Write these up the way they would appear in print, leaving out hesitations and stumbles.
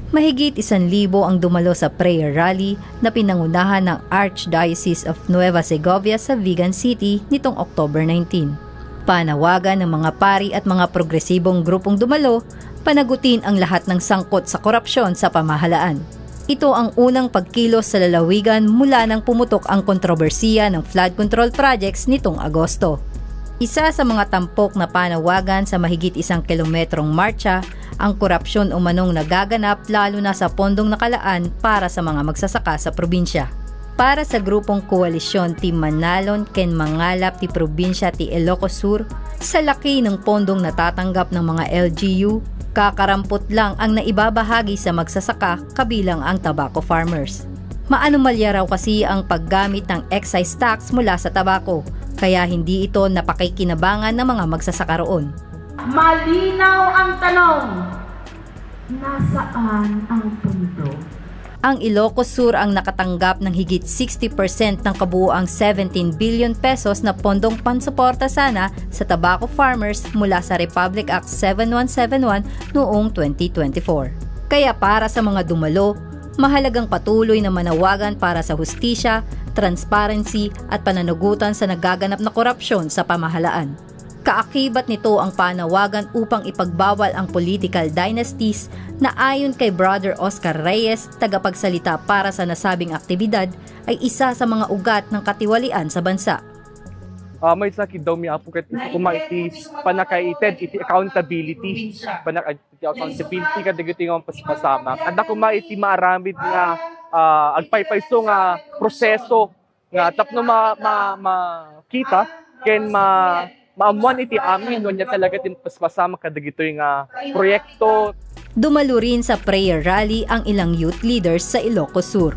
Mahigit 1,000 ang dumalo sa prayer rally na pinangunahan ng Archdiocese of Nueva Segovia sa Vigan City nitong October 19. Panawagan ng mga pari at mga progresibong grupong dumalo, panagutin ang lahat ng sangkot sa korupsyon sa pamahalaan. Ito ang unang pagkilos sa lalawigan mula nang pumutok ang kontrobersiya ng flood control projects nitong Agosto. Isa sa mga tampok na panawagan sa mahigit 1 kilometrong marcha, ang korupsyon umanong nagaganap lalo na sa pondong nakalaan para sa mga magsasaka sa probinsya. Para sa grupong koalisyon ti Manalon ken Mangalap ti probinsya ti Ilocos Sur, sa laki ng pondong natatanggap ng mga LGU, kakarampot lang ang naibabahagi sa magsasaka kabilang ang tobacco farmers. Maanomalya raw kasi ang paggamit ng excise tax mula sa tabako, kaya hindi ito napakikinabangan ng mga magsasaka roon. Malinaw ang tanong, nasaan ang pundo? Ang Ilocos Sur ang nakatanggap ng higit 60% ng kabuuang 17 billion pesos na pondong pansuporta sana sa tobacco farmers mula sa Republic Act 7171 noong 2024. Kaya para sa mga dumalo, mahalagang patuloy na manawagan para sa hustisya, transparency at pananagutan sa nagaganap na korupsyon sa pamahalaan. Kaakibat nito ang panawagan upang ipagbawal ang political dynasties na ayon kay Brother Oscar Reyes, tagapagsalita para sa nasabing aktibidad, ay isa sa mga ugat ng katiwalian sa bansa. May sakit daw mi apo ket kumaiti panakaited iti accountability accountability kadagiti nga pasama kada kumaiti maaramid nga agpaypayso nga proseso nga tapno makita ken maamuan iti amin wanya talaga tin pasama kadagitoy nga proyekto. Dumalo rin sa prayer rally ang ilang youth leaders sa Ilocos Sur.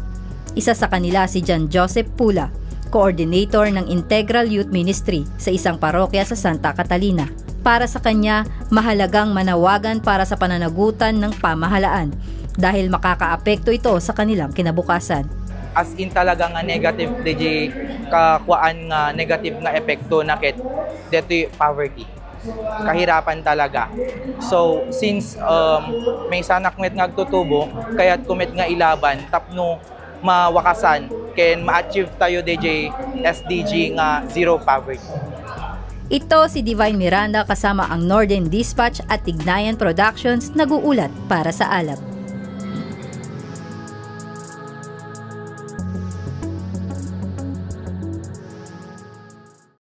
Isa sa kanila si John Joseph Pula, coordinator ng Integral Youth Ministry sa isang parokya sa Santa Catalina. Para sa kanya, mahalagang manawagan para sa pananagutan ng pamahalaan dahil makakaapekto ito sa kanilang kinabukasan. As in talaga nga negative DJ kakuan nga negative nga epekto na ket detoy poverty. Kahirapan talaga. So since may sanak met nga agtutubo kaya't kumet nga ilaban tapno mawakasan ken ma-achieve tayo DJ SDG nga zero poverty. Ito si Divine Miranda kasama ang Northern Dispatch at Tignayan Productions nag-uulat para sa Alab.